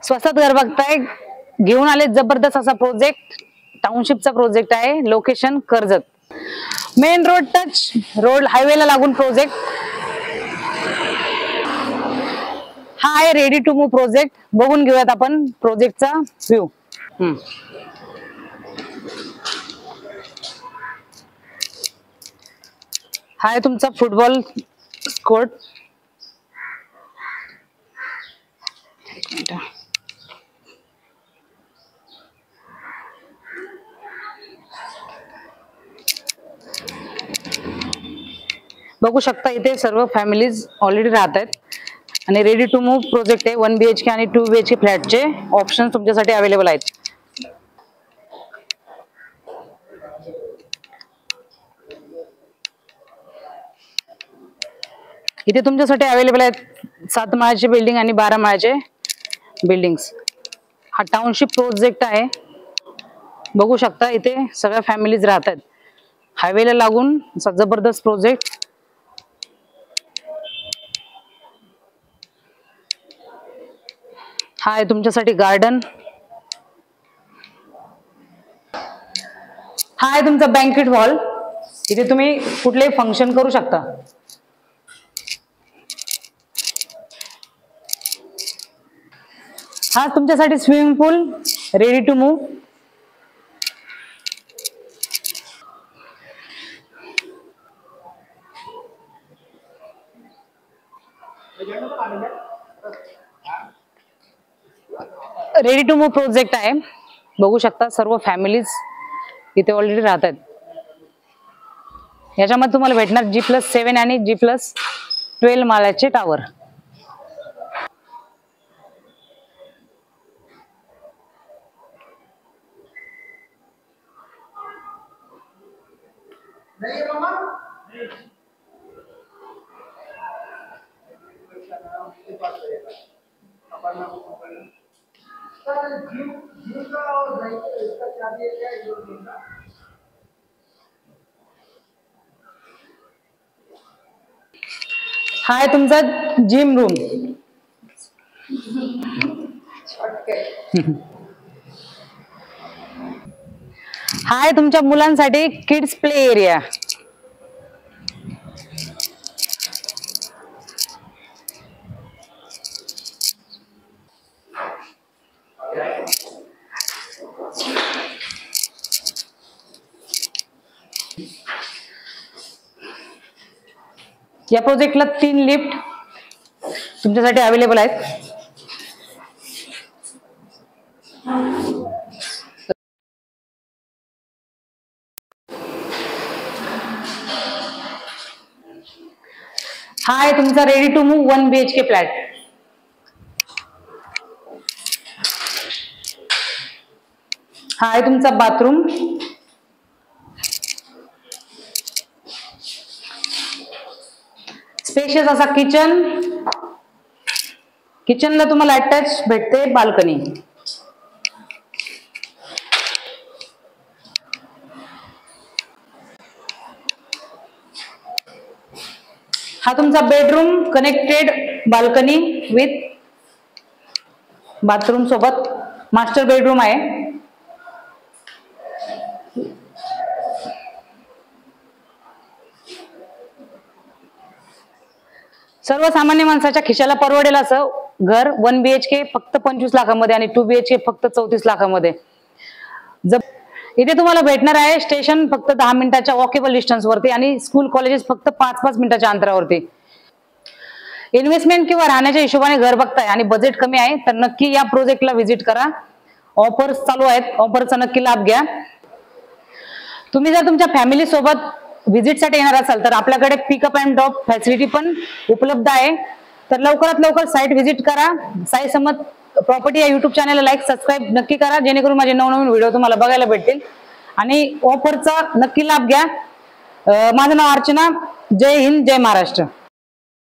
स्वस्तात घर बघताय, घेऊन आले जबरदस्त असा प्रोजेक्ट. टाउनशिपचा प्रोजेक्ट आहे. Location Karjat, main road touch, road हायवेला लागून प्रोजेक्ट. हा आहे रेडी टू मूव्ह प्रोजेक्ट. बघून घेऊयात आपण प्रोजेक्टचा व्ह्यू. हा आहे तुमचा फुटबॉल कोर्ट. बघू शकता इथे सर्व फॅमिलीज ऑलरेडी राहत आहेत आणि रेडी टू मूव्ह प्रोजेक्ट आहे. 1 BHK आणि 2 BHK फ्लॅटचे ऑप्शन तुमच्यासाठी अवेलेबल आहेत. इथे तुमच्यासाठी अवेलेबल आहेत 7 माळ्याचे बिल्डिंग आणि 12 माळ्याचे बिल्डिंग्स. हा टाउनशिप प्रोजेक्ट आहे. बघू शकता इथे सगळ्या फॅमिलीज राहत आहेत. हायवेला लागून असा जबरदस्त प्रोजेक्ट. हा आहे तुमच्यासाठी गार्डन. हा आहे तुमचा बँकेट हॉल. इथे तुम्ही कुठलेही फंक्शन करू शकता. हा तुमच्यासाठी swimming pool ready to move. Ready to move project आहे. बघू शकता सर्व फॅमिलीज इथे ऑलरेडी राहत आहेत. याच्यामध्ये तुम्हाला भेटणार G+7 आणि G+12 माळ्याचे टावर. हा आहे तुमचा जिम रूम. हा आहे तुमच्या मुलांसाठी किड्स प्ले एरिया. या प्रोजेक्टला 3 लिफ्ट तुमच्यासाठी अवेलेबल आहेत. हा आहे तुमचा ready to move 1 BHK flat. हा आहे तुमचा बाथरूम. स्पेशियस असा किचन. किचनला तुम्हाला अटॅच भेटते बाल्कनी. हा तुमचा bedroom connected balcony with bathroom सोबत मास्टर बेडरूम आहे. सर्वसामान्य माणसाच्या खिशाला परवडेल असं घर 1 BHK फक्त 25 लाखामध्ये आणि 2 BHK फक्त 34 लाखामध्ये. इथे तुम्हाला भेटणार आहे स्टेशन फक्त 10 मिनिटाच्या वॉकेबल डिस्टन्स वरती आणि स्कूल कॉलेजेस फक्त 5-5 मिनिटाच्या अंतरावरती. इन्व्हेस्टमेंट किंवा राहण्याच्या हिशोबाने घर बघताय आणि बजेट कमी आहे तर नक्की या प्रोजेक्टला व्हिजिट करा. ऑफर्स चालू आहेत. ऑफरचा नक्की लाभ घ्या. तुम्ही जर तुमच्या फॅमिली सोबत व्हिजिट साठी येणार असाल तर आपल्याकडे पिकअप अँड ड्रॉप फॅसिलिटी पण उपलब्ध आहे. तर लवकरात लवकर साईट व्हिजिट करा. साई समत प्रॉपर्टी या युट्यूब चॅनलला लाईक सबस्क्राईब नक्की करा जेणेकरून माझे नवनवीन व्हिडिओ तुम्हाला बघायला भेटतील आणि ऑफरचा नक्की लाभ घ्या. माझं नाव अर्चना. जय हिंद, जय महाराष्ट्र.